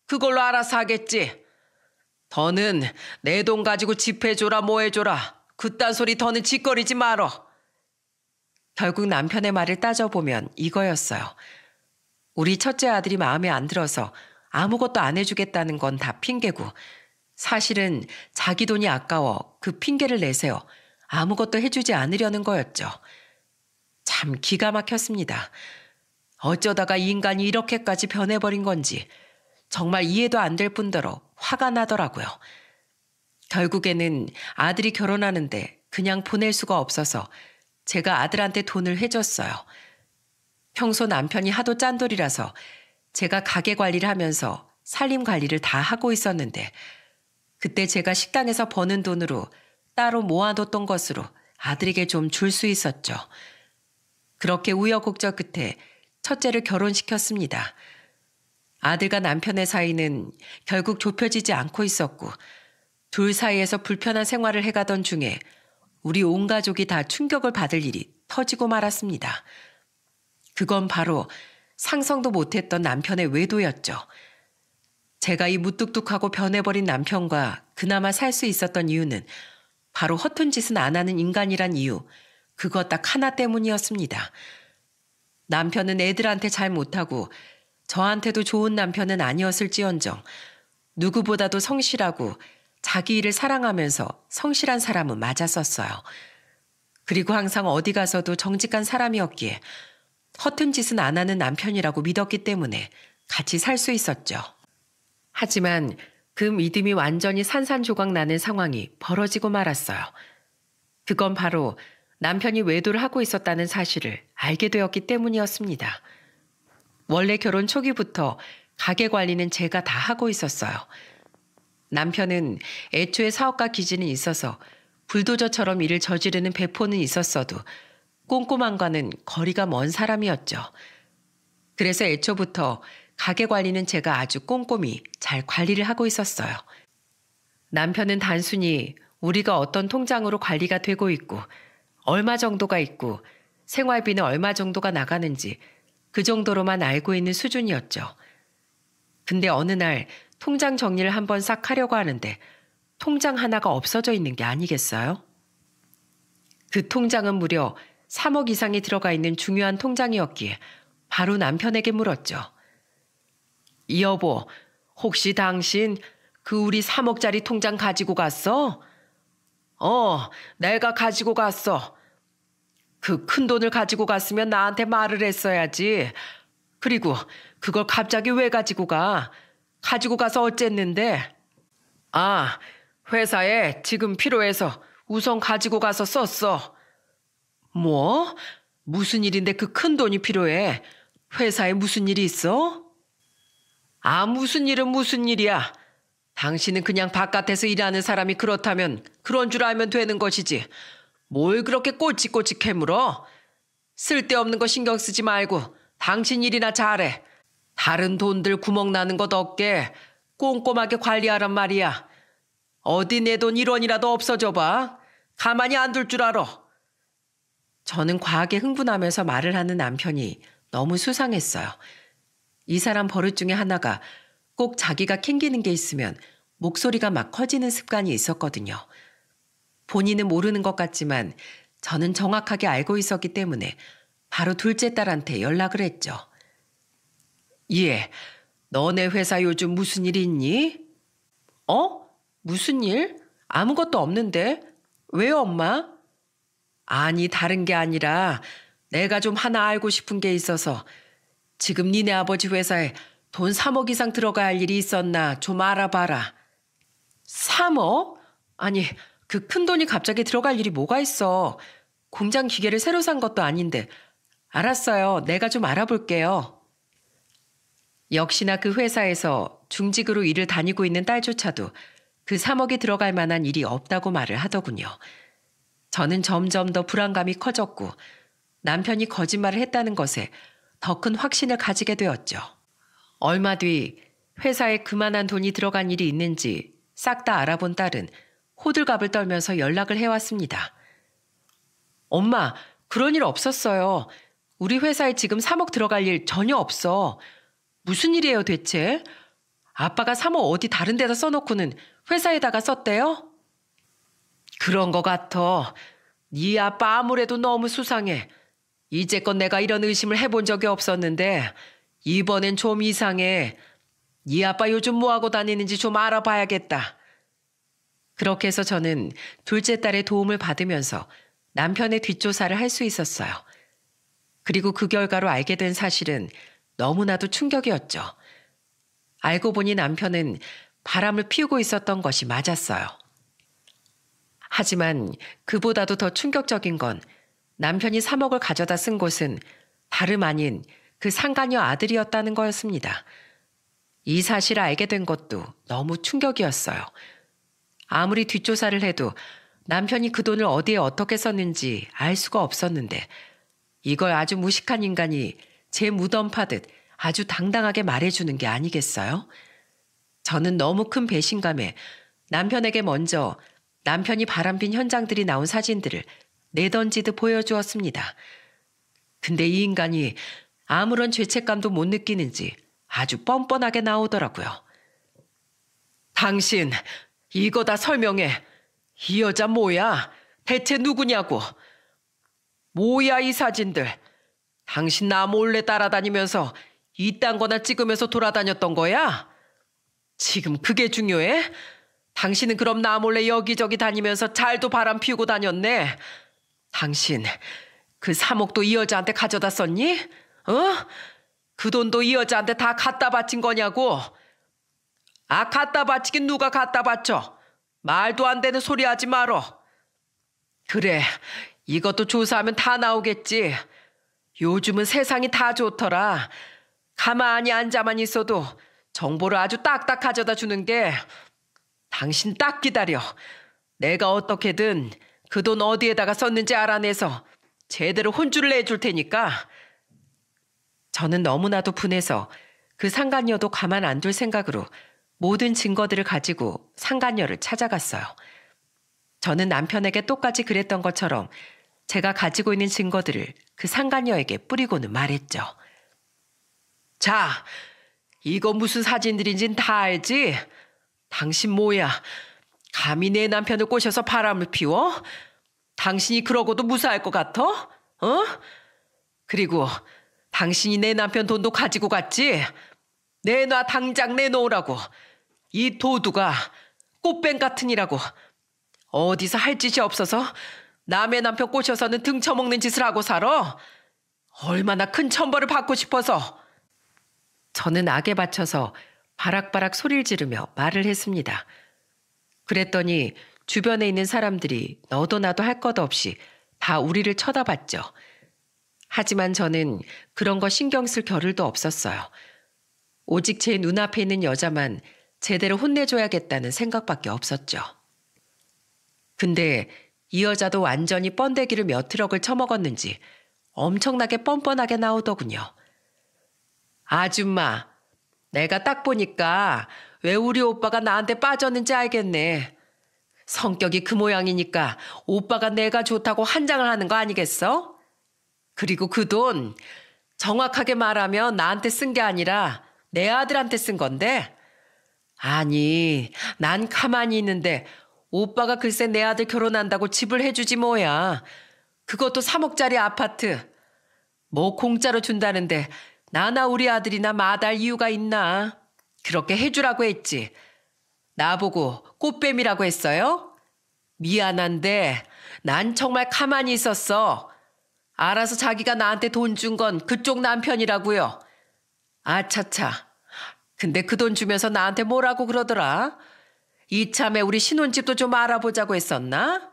그걸로 알아서 하겠지. 더는 내 돈 가지고 집 해줘라 뭐 해줘라. 그딴 소리 더는 짓거리지 말어. 결국 남편의 말을 따져보면 이거였어요. 우리 첫째 아들이 마음에 안 들어서 아무것도 안 해주겠다는 건 다 핑계고 사실은 자기 돈이 아까워 그 핑계를 내세요. 아무것도 해주지 않으려는 거였죠. 참 기가 막혔습니다. 어쩌다가 이 인간이 이렇게까지 변해버린 건지 정말 이해도 안 될 뿐더러 화가 나더라고요. 결국에는 아들이 결혼하는데 그냥 보낼 수가 없어서 제가 아들한테 돈을 해줬어요. 평소 남편이 하도 짠돌이라서 제가 가게 관리를 하면서 살림 관리를 다 하고 있었는데 그때 제가 식당에서 버는 돈으로 따로 모아뒀던 것으로 아들에게 좀 줄 수 있었죠. 그렇게 우여곡절 끝에 첫째를 결혼시켰습니다. 아들과 남편의 사이는 결국 좁혀지지 않고 있었고 둘 사이에서 불편한 생활을 해가던 중에 우리 온 가족이 다 충격을 받을 일이 터지고 말았습니다. 그건 바로 상상도 못했던 남편의 외도였죠. 제가 이 무뚝뚝하고 변해버린 남편과 그나마 살 수 있었던 이유는 바로 허튼 짓은 안 하는 인간이란 이유, 그거 딱 하나 때문이었습니다. 남편은 애들한테 잘 못하고 저한테도 좋은 남편은 아니었을지언정 누구보다도 성실하고 자기 일을 사랑하면서 성실한 사람은 맞았었어요. 그리고 항상 어디 가서도 정직한 사람이었기에 허튼 짓은 안 하는 남편이라고 믿었기 때문에 같이 살 수 있었죠. 하지만 그 믿음이 완전히 산산조각 나는 상황이 벌어지고 말았어요. 그건 바로 남편이 외도를 하고 있었다는 사실을 알게 되었기 때문이었습니다. 원래 결혼 초기부터 가게 관리는 제가 다 하고 있었어요. 남편은 애초에 사업가 기질은 있어서 불도저처럼 일을 저지르는 배포는 있었어도 꼼꼼함과는 거리가 먼 사람이었죠. 그래서 애초부터 가게 관리는 제가 아주 꼼꼼히 잘 관리를 하고 있었어요. 남편은 단순히 우리가 어떤 통장으로 관리가 되고 있고 얼마 정도가 있고 생활비는 얼마 정도가 나가는지 그 정도로만 알고 있는 수준이었죠. 근데 어느 날 통장 정리를 한번 싹 하려고 하는데 통장 하나가 없어져 있는 게 아니겠어요? 그 통장은 무려 3억 이상이 들어가 있는 중요한 통장이었기에 바로 남편에게 물었죠. 여보, 혹시 당신 그 우리 3억짜리 통장 가지고 갔어? 내가 가지고 갔어. 그 큰 돈을 가지고 갔으면 나한테 말을 했어야지. 그리고 그걸 갑자기 왜 가지고 가? 가지고 가서 어쨌는데? 아, 회사에 지금 필요해서 우선 가지고 가서 썼어. 뭐? 무슨 일인데 그 큰 돈이 필요해? 회사에 무슨 일이 있어? 아, 무슨 일은 무슨 일이야. 당신은 그냥 바깥에서 일하는 사람이 그렇다면 그런 줄 알면 되는 것이지. 뭘 그렇게 꼬치꼬치 캐물어? 쓸데없는 거 신경 쓰지 말고 당신 일이나 잘해. 다른 돈들 구멍 나는 것 없게 꼼꼼하게 관리하란 말이야. 어디 내 돈 1원이라도 없어져 봐. 가만히 안 둘 줄 알아. 저는 과하게 흥분하면서 말을 하는 남편이 너무 수상했어요. 이 사람 버릇 중에 하나가 꼭 자기가 캥기는 게 있으면 목소리가 막 커지는 습관이 있었거든요. 본인은 모르는 것 같지만 저는 정확하게 알고 있었기 때문에 바로 둘째 딸한테 연락을 했죠. 예, 너네 회사 요즘 무슨 일 있니? 무슨 일? 아무것도 없는데. 왜요, 엄마? 아니, 다른 게 아니라 내가 좀 하나 알고 싶은 게 있어서 지금 니네 아버지 회사에 돈 3억 이상 들어가야 할 일이 있었나 좀 알아봐라. 3억? 아니, 그 큰 돈이 갑자기 들어갈 일이 뭐가 있어. 공장 기계를 새로 산 것도 아닌데. 알았어요. 내가 좀 알아볼게요. 역시나 그 회사에서 중직으로 일을 다니고 있는 딸조차도 그 3억이 들어갈 만한 일이 없다고 말을 하더군요. 저는 점점 더 불안감이 커졌고 남편이 거짓말을 했다는 것에 더 큰 확신을 가지게 되었죠. 얼마 뒤 회사에 그만한 돈이 들어간 일이 있는지 싹 다 알아본 딸은 호들갑을 떨면서 연락을 해왔습니다. 엄마, 그런 일 없었어요. 우리 회사에 지금 3억 들어갈 일 전혀 없어. 무슨 일이에요 대체? 아빠가 3억 어디 다른 데다 써놓고는 회사에다가 썼대요? 그런 거 같아. 네 아빠 아무래도 너무 수상해. 이제껏 내가 이런 의심을 해본 적이 없었는데 이번엔 좀 이상해. 네 아빠 요즘 뭐하고 다니는지 좀 알아봐야겠다. 그렇게 해서 저는 둘째 딸의 도움을 받으면서 남편의 뒷조사를 할 수 있었어요. 그리고 그 결과로 알게 된 사실은 너무나도 충격이었죠. 알고 보니 남편은 바람을 피우고 있었던 것이 맞았어요. 하지만 그보다도 더 충격적인 건 남편이 3억을 가져다 쓴 곳은 다름 아닌 그 상간녀 아들이었다는 거였습니다. 이 사실을 알게 된 것도 너무 충격이었어요. 아무리 뒷조사를 해도 남편이 그 돈을 어디에 어떻게 썼는지 알 수가 없었는데 이걸 아주 무식한 인간이 제 무덤 파듯 아주 당당하게 말해주는 게 아니겠어요? 저는 너무 큰 배신감에 남편에게 먼저 남편이 바람핀 현장들이 나온 사진들을 내던지듯 보여주었습니다. 근데 이 인간이 아무런 죄책감도 못 느끼는지 아주 뻔뻔하게 나오더라고요. 당신, 이거 다 설명해. 이 여자 뭐야? 대체 누구냐고? 뭐야 이 사진들? 당신 나 몰래 따라다니면서 이딴 거나 찍으면서 돌아다녔던 거야? 지금 그게 중요해? 당신은 그럼 나 몰래 여기저기 다니면서 잘도 바람 피우고 다녔네. 당신 그 3억도 이 여자한테 가져다 썼니? 그 돈도 이 여자한테 다 갖다 바친 거냐고. 아, 갖다 바치긴 누가 갖다 바쳐. 말도 안 되는 소리 하지 말어. 그래, 이것도 조사하면 다 나오겠지. 요즘은 세상이 다 좋더라. 가만히 앉아만 있어도 정보를 아주 딱딱 가져다 주는 게. 당신 딱 기다려. 내가 어떻게든 그 돈 어디에다가 썼는지 알아내서 제대로 혼쭐을 내줄 테니까. 저는 너무나도 분해서 그 상간녀도 가만 안 둘 생각으로 모든 증거들을 가지고 상간녀를 찾아갔어요. 저는 남편에게 똑같이 그랬던 것처럼 제가 가지고 있는 증거들을 그 상간녀에게 뿌리고는 말했죠. 자, 이거 무슨 사진들인진 다 알지? 당신 뭐야? 감히 내 남편을 꼬셔서 바람을 피워? 당신이 그러고도 무사할 것 같아? 그리고 당신이 내 남편 돈도 가지고 갔지? 내놔, 당장 내놓으라고. 이 도두가 꽃뱀 같으니라고. 어디서 할 짓이 없어서 남의 남편 꼬셔서는 등쳐먹는 짓을 하고 살아? 얼마나 큰 천벌을 받고 싶어서. 저는 악에 받쳐서 바락바락 소리를 지르며 말을 했습니다. 그랬더니 주변에 있는 사람들이 너도 나도 할 것 없이 다 우리를 쳐다봤죠. 하지만 저는 그런 거 신경 쓸 겨를도 없었어요. 오직 제 눈앞에 있는 여자만 제대로 혼내줘야겠다는 생각밖에 없었죠. 근데 이 여자도 완전히 뻔데기를 몇 트럭을 쳐먹었는지 엄청나게 뻔뻔하게 나오더군요. 아줌마, 내가 딱 보니까 왜 우리 오빠가 나한테 빠졌는지 알겠네. 성격이 그 모양이니까 오빠가 내가 좋다고 한장을 하는 거 아니겠어? 그리고 그 돈 정확하게 말하면 나한테 쓴 게 아니라 내 아들한테 쓴 건데. 아니, 난 가만히 있는데 오빠가 글쎄 내 아들 결혼한다고 집을 해주지 뭐야. 그것도 3억짜리 아파트. 뭐 공짜로 준다는데 나나 우리 아들이나 마다할 이유가 있나. 그렇게 해주라고 했지. 나보고 꽃뱀이라고 했어요? 미안한데 난 정말 가만히 있었어. 알아서 자기가 나한테 돈 준 건 그쪽 남편이라고요. 아차차. 근데 그 돈 주면서 나한테 뭐라고 그러더라? 이참에 우리 신혼집도 좀 알아보자고 했었나?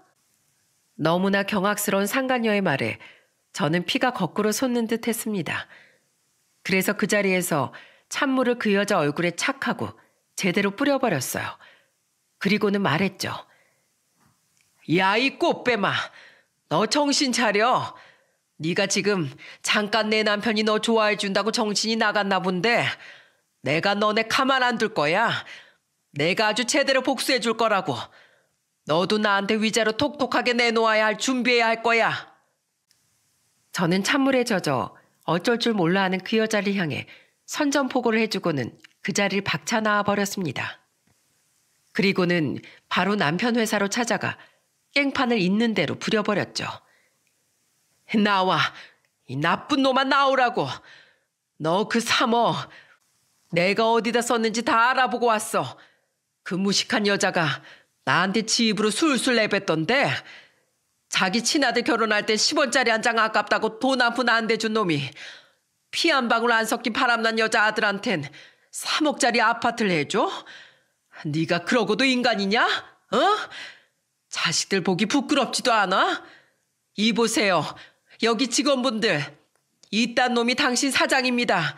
너무나 경악스러운 상간녀의 말에 저는 피가 거꾸로 솟는 듯 했습니다. 그래서 그 자리에서 찬물을 그 여자 얼굴에 착 하고 제대로 뿌려버렸어요. 그리고는 말했죠. 야, 이 꽃뱀아, 너 정신 차려. 네가 지금 잠깐 내 남편이 너 좋아해 준다고 정신이 나갔나 본데 내가 너네 가만 안 둘 거야. 내가 아주 제대로 복수해 줄 거라고. 너도 나한테 위자료 톡톡하게 내놓아야 할 준비해야 할 거야. 저는 찬물에 젖어 어쩔 줄 몰라 하는 그 여자를 향해 선전포고를 해주고는 그 자리를 박차 나와 버렸습니다. 그리고는 바로 남편 회사로 찾아가 깽판을 있는 대로 부려버렸죠. 나와. 이 나쁜 놈아 나오라고. 너 그 3억 내가 어디다 썼는지 다 알아보고 왔어. 그 무식한 여자가 나한테 지 입으로 술술 내뱉던데 자기 친아들 결혼할 땐 10원짜리 한 장 아깝다고 돈 한 푼 안 대준 놈이 피 한 방울 안 섞인 바람난 여자 아들한텐 3억짜리 아파트를 해줘? 네가 그러고도 인간이냐? 어? 자식들 보기 부끄럽지도 않아? 이 보세요. 여기 직원분들. 이딴 놈이 당신 사장입니다.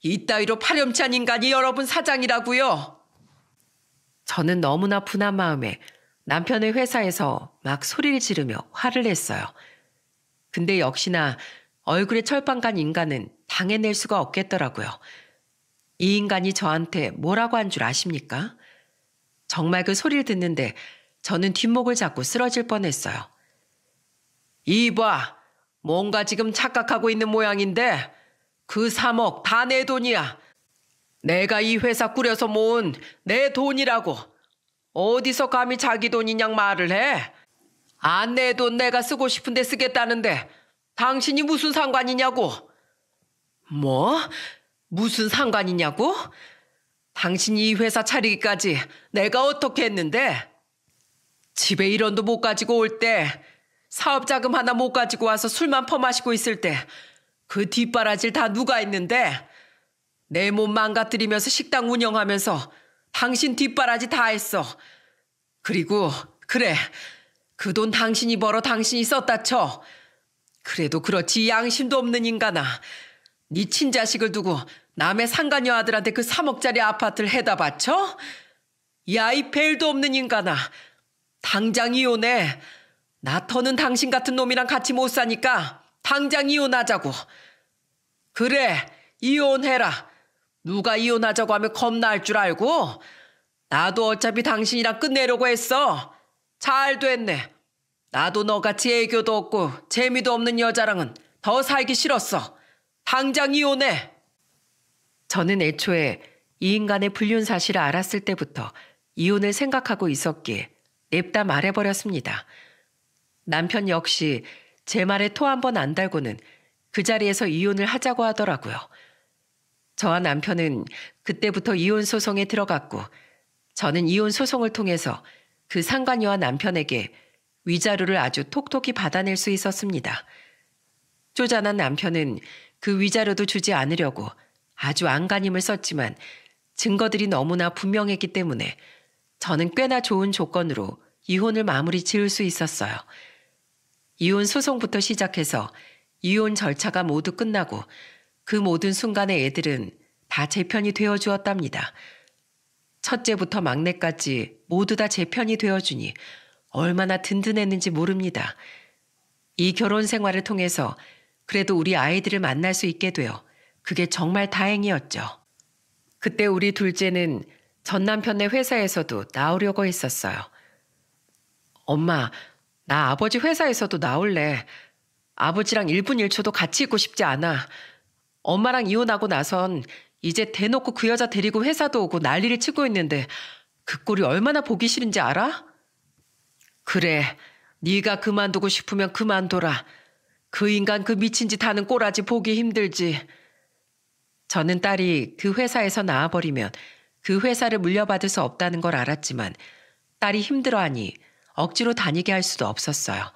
이따위로 파렴치한 인간이 여러분 사장이라고요. 저는 너무나 분한 마음에 남편의 회사에서 막 소리를 지르며 화를 냈어요. 근데 역시나 얼굴에 철판 간 인간은 당해낼 수가 없겠더라고요. 이 인간이 저한테 뭐라고 한 줄 아십니까? 정말 그 소리를 듣는데 저는 뒷목을 잡고 쓰러질 뻔했어요. 이봐, 뭔가 지금 착각하고 있는 모양인데 그 3억 다 내 돈이야. 내가 이 회사 꾸려서 모은 내 돈이라고. 어디서 감히 자기 돈이냐 말을 해? 안 내 돈 내가 쓰고 싶은데 쓰겠다는데 당신이 무슨 상관이냐고. 뭐? 무슨 상관이냐고? 당신이 이 회사 차리기까지 내가 어떻게 했는데? 집에 1원도 못 가지고 올 때, 사업자금 하나 못 가지고 와서 술만 퍼마시고 있을 때 그 뒷바라지를 다 누가 했는데? 내 몸 망가뜨리면서 식당 운영하면서 당신 뒷바라지 다 했어. 그리고 그래, 그 돈 당신이 벌어 당신이 썼다 쳐. 그래도 그렇지 양심도 없는 인간아. 네 친자식을 두고 남의 상간녀 아들한테 그 3억짜리 아파트를 해다 바쳐? 야, 이 벨도 없는 인간아. 당장 이혼해. 나 더는 당신 같은 놈이랑 같이 못 사니까 당장 이혼하자고. 그래, 이혼해라. 누가 이혼하자고 하면 겁나할 줄 알고? 나도 어차피 당신이랑 끝내려고 했어. 잘 됐네. 나도 너같이 애교도 없고 재미도 없는 여자랑은 더 살기 싫었어. 당장 이혼해. 저는 애초에 이 인간의 불륜 사실을 알았을 때부터 이혼을 생각하고 있었기에 냅다 말해버렸습니다. 남편 역시 제 말에 토 한 번 안 달고는 그 자리에서 이혼을 하자고 하더라고요. 저와 남편은 그때부터 이혼 소송에 들어갔고 저는 이혼 소송을 통해서 그 상간녀와 남편에게 위자료를 아주 톡톡히 받아낼 수 있었습니다. 쪼잔한 남편은 그 위자료도 주지 않으려고 아주 안간힘을 썼지만 증거들이 너무나 분명했기 때문에 저는 꽤나 좋은 조건으로 이혼을 마무리 지을 수 있었어요. 이혼 소송부터 시작해서 이혼 절차가 모두 끝나고 그 모든 순간에 애들은 다 제 편이 되어주었답니다. 첫째부터 막내까지 모두 다 제 편이 되어주니 얼마나 든든했는지 모릅니다. 이 결혼 생활을 통해서 그래도 우리 아이들을 만날 수 있게 되어 그게 정말 다행이었죠. 그때 우리 둘째는 전 남편네 회사에서도 나오려고 했었어요. 엄마, 나 아버지 회사에서도 나올래. 아버지랑 1분 1초도 같이 있고 싶지 않아. 엄마랑 이혼하고 나선 이제 대놓고 그 여자 데리고 회사도 오고 난리를 치고 있는데 그 꼴이 얼마나 보기 싫은지 알아? 그래, 네가 그만두고 싶으면 그만둬라. 그 인간 그 미친 짓 하는 꼬라지 보기 힘들지. 저는 딸이 그 회사에서 나와버리면 그 회사를 물려받을 수 없다는 걸 알았지만 딸이 힘들어하니 억지로 다니게 할 수도 없었어요.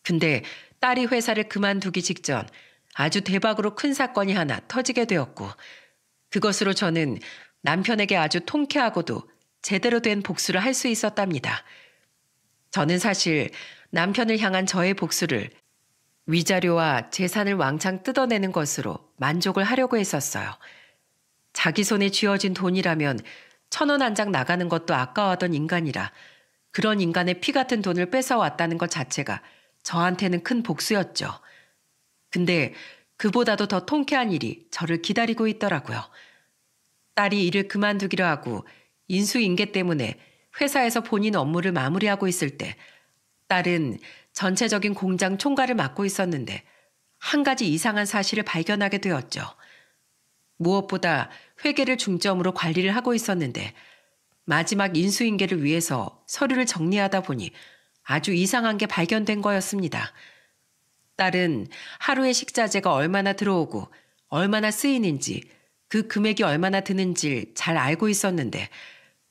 근데 딸이 회사를 그만두기 직전 아주 대박으로 큰 사건이 하나 터지게 되었고 그것으로 저는 남편에게 아주 통쾌하고도 제대로 된 복수를 할 수 있었답니다. 저는 사실 남편을 향한 저의 복수를 위자료와 재산을 왕창 뜯어내는 것으로 만족을 하려고 했었어요. 자기 손에 쥐어진 돈이라면 1,000원 한 장 나가는 것도 아까워하던 인간이라 그런 인간의 피 같은 돈을 뺏어왔다는 것 자체가 저한테는 큰 복수였죠. 근데 그보다도 더 통쾌한 일이 저를 기다리고 있더라고요. 딸이 일을 그만두기로 하고 인수인계 때문에 회사에서 본인 업무를 마무리하고 있을 때 딸은 전체적인 공장 총괄을 맡고 있었는데 한 가지 이상한 사실을 발견하게 되었죠. 무엇보다 회계를 중점으로 관리를 하고 있었는데 마지막 인수인계를 위해서 서류를 정리하다 보니 아주 이상한 게 발견된 거였습니다. 딸은 하루에 식자재가 얼마나 들어오고 얼마나 쓰이는지 그 금액이 얼마나 드는지 잘 알고 있었는데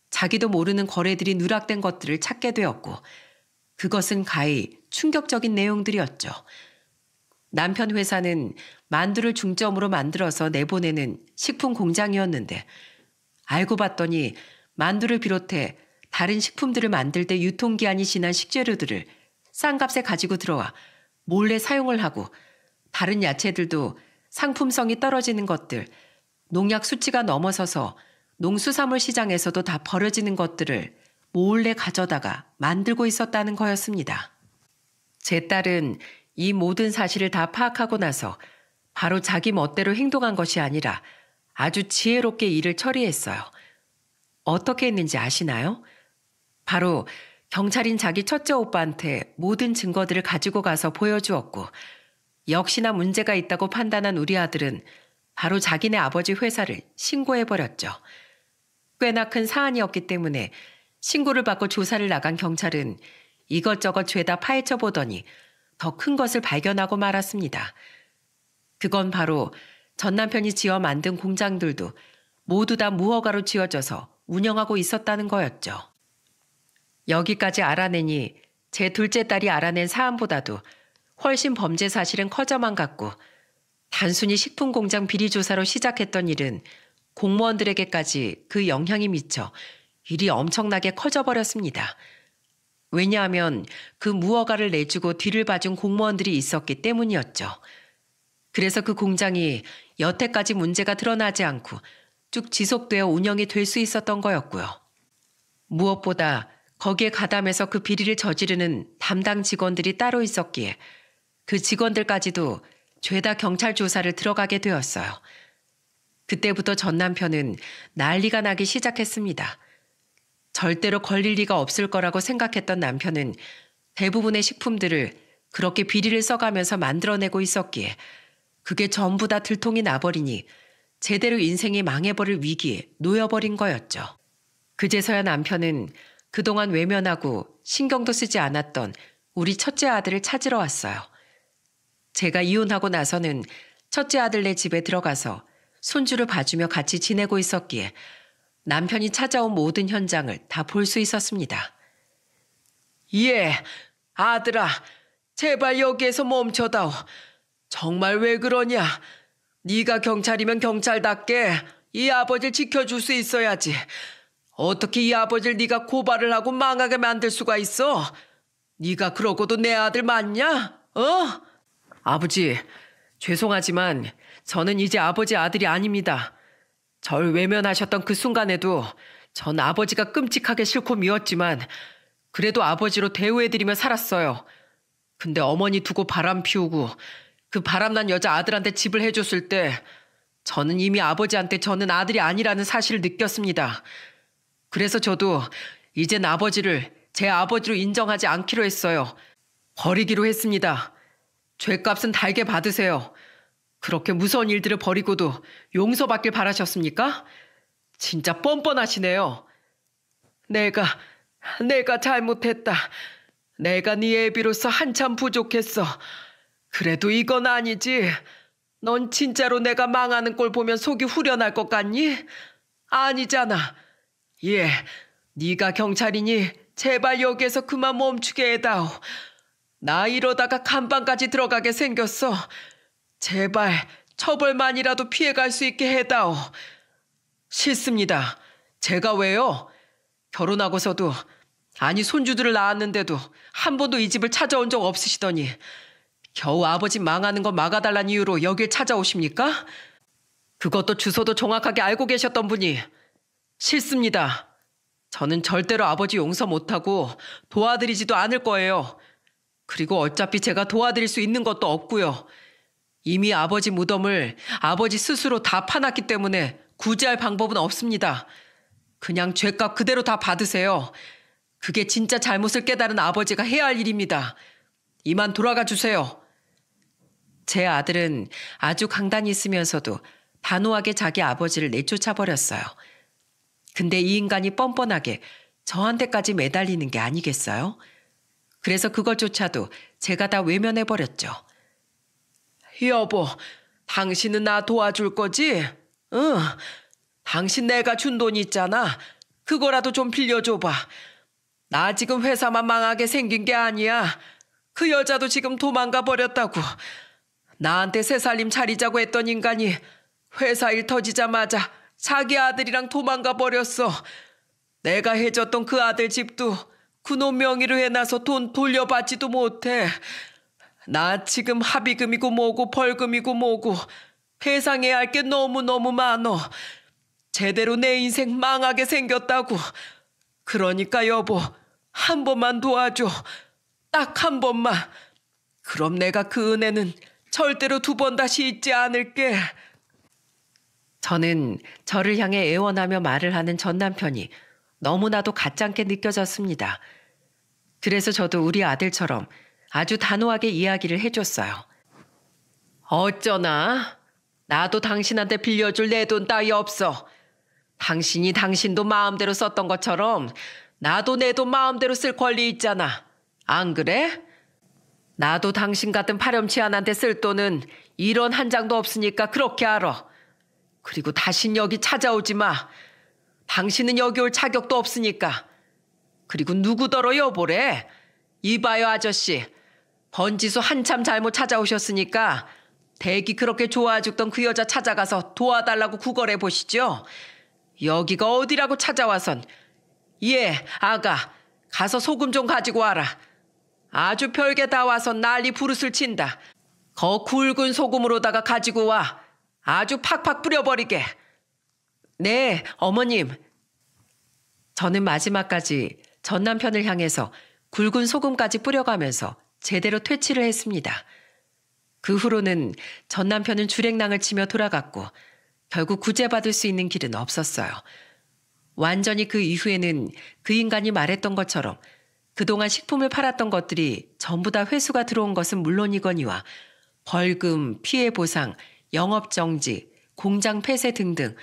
자기도 모르는 거래들이 누락된 것들을 찾게 되었고 그것은 가히 충격적인 내용들이었죠. 남편 회사는 만두를 중점으로 만들어서 내보내는 식품 공장이었는데 알고 봤더니 만두를 비롯해 다른 식품들을 만들 때 유통기한이 지난 식재료들을 싼 값에 가지고 들어와 몰래 사용을 하고 다른 야채들도 상품성이 떨어지는 것들, 농약 수치가 넘어서서 농수산물 시장에서도 다 버려지는 것들을 몰래 가져다가 만들고 있었다는 거였습니다. 제 딸은 이 모든 사실을 다 파악하고 나서 바로 자기 멋대로 행동한 것이 아니라 아주 지혜롭게 일을 처리했어요. 어떻게 했는지 아시나요? 바로 경찰인 자기 첫째 오빠한테 모든 증거들을 가지고 가서 보여주었고 역시나 문제가 있다고 판단한 우리 아들은 바로 자기네 아버지 회사를 신고해버렸죠. 꽤나 큰 사안이었기 때문에 신고를 받고 조사를 나간 경찰은 이것저것 죄다 파헤쳐 보더니 더 큰 것을 발견하고 말았습니다. 그건 바로 전 남편이 지어 만든 공장들도 모두 다 무허가로 지어져서 운영하고 있었다는 거였죠. 여기까지 알아내니 제 둘째 딸이 알아낸 사안보다도 훨씬 범죄 사실은 커져만 갔고 단순히 식품공장 비리 조사로 시작했던 일은 공무원들에게까지 그 영향이 미쳐 일이 엄청나게 커져버렸습니다. 왜냐하면 그 무허가를 내주고 뒤를 봐준 공무원들이 있었기 때문이었죠. 그래서 그 공장이 여태까지 문제가 드러나지 않고 쭉 지속되어 운영이 될 수 있었던 거였고요. 무엇보다 거기에 가담해서 그 비리를 저지르는 담당 직원들이 따로 있었기에 그 직원들까지도 죄다 경찰 조사를 들어가게 되었어요. 그때부터 전 남편은 난리가 나기 시작했습니다. 절대로 걸릴 리가 없을 거라고 생각했던 남편은 대부분의 식품들을 그렇게 비리를 써가면서 만들어내고 있었기에 그게 전부 다 들통이 나버리니 제대로 인생이 망해버릴 위기에 놓여버린 거였죠. 그제서야 남편은 그동안 외면하고 신경도 쓰지 않았던 우리 첫째 아들을 찾으러 왔어요. 제가 이혼하고 나서는 첫째 아들네 집에 들어가서 손주를 봐주며 같이 지내고 있었기에 남편이 찾아온 모든 현장을 다 볼 수 있었습니다. 예, 아들아, 제발 여기에서 멈춰다오. 정말 왜 그러냐? 네가 경찰이면 경찰답게 이 아버지를 지켜줄 수 있어야지. 어떻게 이 아버지를 네가 고발을 하고 망하게 만들 수가 있어? 네가 그러고도 내 아들 맞냐? 어? 아버지, 죄송하지만 저는 이제 아버지 아들이 아닙니다. 절 외면하셨던 그 순간에도 전 아버지가 끔찍하게 싫고 미웠지만 그래도 아버지로 대우해드리며 살았어요. 근데 어머니 두고 바람 피우고 그 바람난 여자 아들한테 집을 해줬을 때 저는 이미 아버지한테 저는 아들이 아니라는 사실을 느꼈습니다. 그래서 저도 이젠 아버지를 제 아버지로 인정하지 않기로 했어요. 버리기로 했습니다. 죄값은 달게 받으세요. 그렇게 무서운 일들을 버리고도 용서받길 바라셨습니까? 진짜 뻔뻔하시네요. 내가 잘못했다. 내가 네 애비로서 한참 부족했어. 그래도 이건 아니지. 넌 진짜로 내가 망하는 꼴 보면 속이 후련할 것 같니? 아니잖아. 예, 네가 경찰이니 제발 여기에서 그만 멈추게 해다오. 나 이러다가 감방까지 들어가게 생겼어. 제발 처벌만이라도 피해갈 수 있게 해다오. 싫습니다. 제가 왜요? 결혼하고서도 아니 손주들을 낳았는데도 한 번도 이 집을 찾아온 적 없으시더니 겨우 아버지 망하는 거 막아달란 이유로 여길 찾아오십니까? 그것도 주소도 정확하게 알고 계셨던 분이. 싫습니다. 저는 절대로 아버지 용서 못하고 도와드리지도 않을 거예요. 그리고 어차피 제가 도와드릴 수 있는 것도 없고요. 이미 아버지 무덤을 아버지 스스로 다 파놨기 때문에 구제할 방법은 없습니다. 그냥 죄값 그대로 다 받으세요. 그게 진짜 잘못을 깨달은 아버지가 해야 할 일입니다. 이만 돌아가 주세요. 제 아들은 아주 강단이 있으면서도 단호하게 자기 아버지를 내쫓아버렸어요. 근데 이 인간이 뻔뻔하게 저한테까지 매달리는 게 아니겠어요? 그래서 그것조차도 제가 다 외면해버렸죠. 여보, 당신은 나 도와줄 거지? 응. 당신 내가 준 돈 있잖아. 그거라도 좀 빌려줘봐. 나 지금 회사만 망하게 생긴 게 아니야. 그 여자도 지금 도망가 버렸다고. 나한테 새살림 차리자고 했던 인간이 회사 일 터지자마자 자기 아들이랑 도망가 버렸어. 내가 해줬던 그 아들 집도 그놈 명의로 해놔서 돈 돌려받지도 못해. 나 지금 합의금이고 뭐고 벌금이고 뭐고 배상해야 할 게 너무너무 많어. 제대로 내 인생 망하게 생겼다고. 그러니까 여보, 한 번만 도와줘. 딱 한 번만. 그럼 내가 그 은혜는 절대로 두 번 다시 잊지 않을게. 저는 저를 향해 애원하며 말을 하는 전 남편이 너무나도 가짜게 느껴졌습니다. 그래서 저도 우리 아들처럼 아주 단호하게 이야기를 해줬어요. 어쩌나? 나도 당신한테 빌려줄 내 돈 따위 없어. 당신이 당신도 마음대로 썼던 것처럼 나도 내 돈 마음대로 쓸 권리 있잖아. 안 그래? 나도 당신 같은 파렴치한한테 쓸 돈은 1원 한 장도 없으니까 그렇게 알아. 그리고 다신 여기 찾아오지 마. 당신은 여기 올 자격도 없으니까. 그리고 누구더러 여보래? 이봐요 아저씨. 번지수 한참 잘못 찾아오셨으니까 대기 그렇게 좋아 죽던 그 여자 찾아가서 도와달라고 구걸해 보시죠. 여기가 어디라고 찾아와선. 예, 아가. 가서 소금 좀 가지고 와라. 아주 별게 다 와서 난리 부르스를 친다. 거 굵은 소금으로다가 가지고 와. 아주 팍팍 뿌려버리게. 네, 어머님. 저는 마지막까지 전 남편을 향해서 굵은 소금까지 뿌려가면서 제대로 퇴치를 했습니다. 그 후로는 전 남편은 주랭랑을 치며 돌아갔고 결국 구제받을 수 있는 길은 없었어요. 완전히 그 이후에는 그 인간이 말했던 것처럼 그동안 식품을 팔았던 것들이 전부 다 회수가 들어온 것은 물론이거니와 벌금, 피해 보상, 영업정지, 공장 폐쇄 등등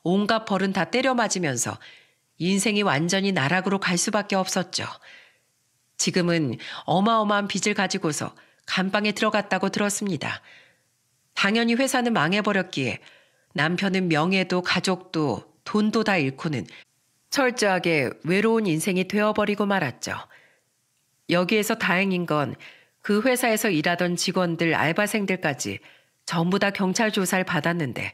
온갖 벌은 다 때려 맞으면서 인생이 완전히 나락으로 갈 수밖에 없었죠. 지금은 어마어마한 빚을 가지고서 감방에 들어갔다고 들었습니다. 당연히 회사는 망해버렸기에 남편은 명예도 가족도 돈도 다 잃고는 철저하게 외로운 인생이 되어버리고 말았죠. 여기에서 다행인 건 그 회사에서 일하던 직원들, 알바생들까지 전부 다 경찰 조사를 받았는데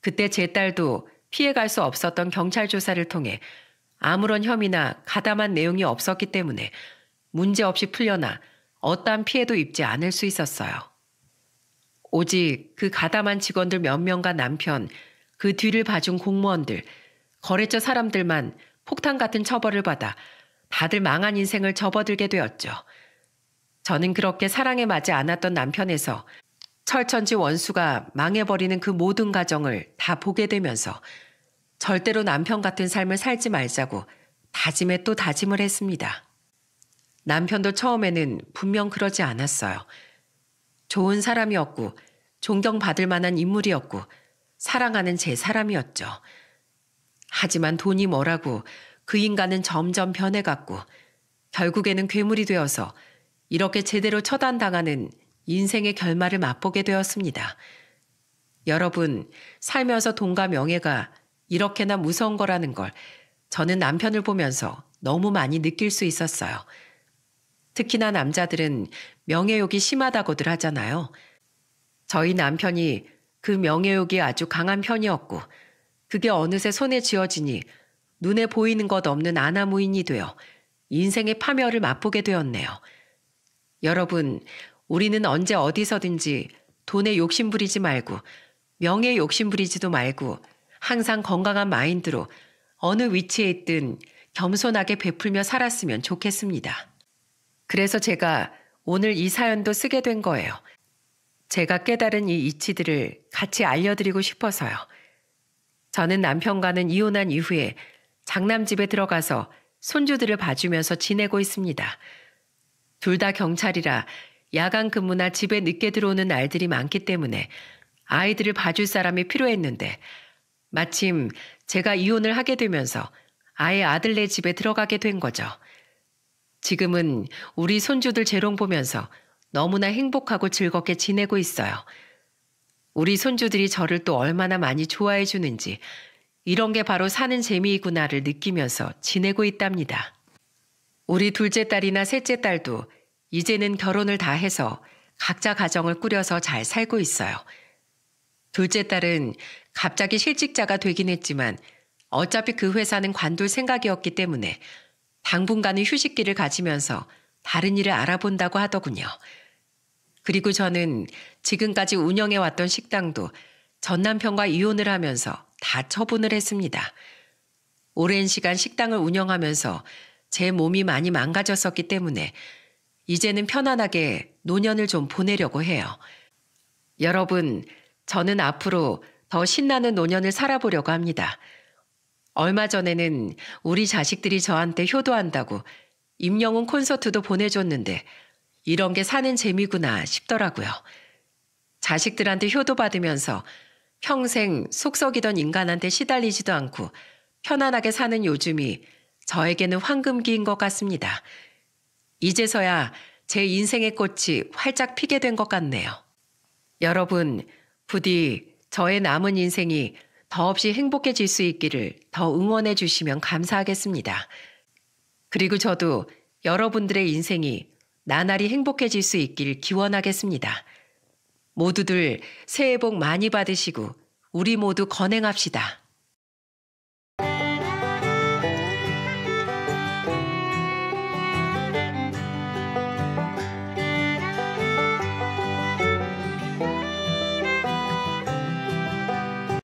그때 제 딸도 피해갈 수 없었던 경찰 조사를 통해 아무런 혐의나 가담한 내용이 없었기 때문에 문제없이 풀려나 어떠한 피해도 입지 않을 수 있었어요. 오직 그 가담한 직원들 몇 명과 남편, 그 뒤를 봐준 공무원들, 거래처 사람들만 폭탄 같은 처벌을 받아 다들 망한 인생을 접어들게 되었죠. 저는 그렇게 사랑에 맞지 않았던 남편에서 철천지 원수가 망해버리는 그 모든 과정을 다 보게 되면서 절대로 남편 같은 삶을 살지 말자고 다짐에 또 다짐을 했습니다. 남편도 처음에는 분명 그러지 않았어요. 좋은 사람이었고 존경받을 만한 인물이었고 사랑하는 제 사람이었죠. 하지만 돈이 뭐라고 그 인간은 점점 변해갔고 결국에는 괴물이 되어서 이렇게 제대로 처단당하는 인생의 결말을 맛보게 되었습니다. 여러분, 살면서 돈과 명예가 이렇게나 무서운 거라는 걸 저는 남편을 보면서 너무 많이 느낄 수 있었어요. 특히나 남자들은 명예욕이 심하다고들 하잖아요. 저희 남편이 그 명예욕이 아주 강한 편이었고 그게 어느새 손에 쥐어지니 눈에 보이는 것 없는 아나무인이 되어 인생의 파멸을 맛보게 되었네요. 여러분, 우리는 언제 어디서든지 돈에 욕심 부리지 말고 명예에 욕심 부리지도 말고 항상 건강한 마인드로 어느 위치에 있든 겸손하게 베풀며 살았으면 좋겠습니다. 그래서 제가 오늘 이 사연도 쓰게 된 거예요. 제가 깨달은 이 이치들을 같이 알려드리고 싶어서요. 저는 남편과는 이혼한 이후에 장남집에 들어가서 손주들을 봐주면서 지내고 있습니다. 둘 다 경찰이라 야간 근무나 집에 늦게 들어오는 날들이 많기 때문에 아이들을 봐줄 사람이 필요했는데 마침 제가 이혼을 하게 되면서 아예 아들네 집에 들어가게 된 거죠. 지금은 우리 손주들 재롱 보면서 너무나 행복하고 즐겁게 지내고 있어요. 우리 손주들이 저를 또 얼마나 많이 좋아해 주는지 이런 게 바로 사는 재미이구나를 느끼면서 지내고 있답니다. 우리 둘째 딸이나 셋째 딸도 이제는 결혼을 다 해서 각자 가정을 꾸려서 잘 살고 있어요. 둘째 딸은 갑자기 실직자가 되긴 했지만 어차피 그 회사는 관둘 생각이었기 때문에 당분간은 휴식기를 가지면서 다른 일을 알아본다고 하더군요. 그리고 저는 지금까지 운영해왔던 식당도 전 남편과 이혼을 하면서 다 처분을 했습니다. 오랜 시간 식당을 운영하면서 제 몸이 많이 망가졌었기 때문에 이제는 편안하게 노년을 좀 보내려고 해요. 여러분, 저는 앞으로 더 신나는 노년을 살아보려고 합니다. 얼마 전에는 우리 자식들이 저한테 효도한다고 임영웅 콘서트도 보내줬는데 이런 게 사는 재미구나 싶더라고요. 자식들한테 효도받으면서 평생 속썩이던 인간한테 시달리지도 않고 편안하게 사는 요즘이 저에게는 황금기인 것 같습니다. 이제서야 제 인생의 꽃이 활짝 피게 된 것 같네요. 여러분, 부디 저의 남은 인생이 더없이 행복해질 수 있기를 더 응원해 주시면 감사하겠습니다. 그리고 저도 여러분들의 인생이 나날이 행복해질 수 있길 기원하겠습니다. 모두들 새해 복 많이 받으시고 우리 모두 건행합시다.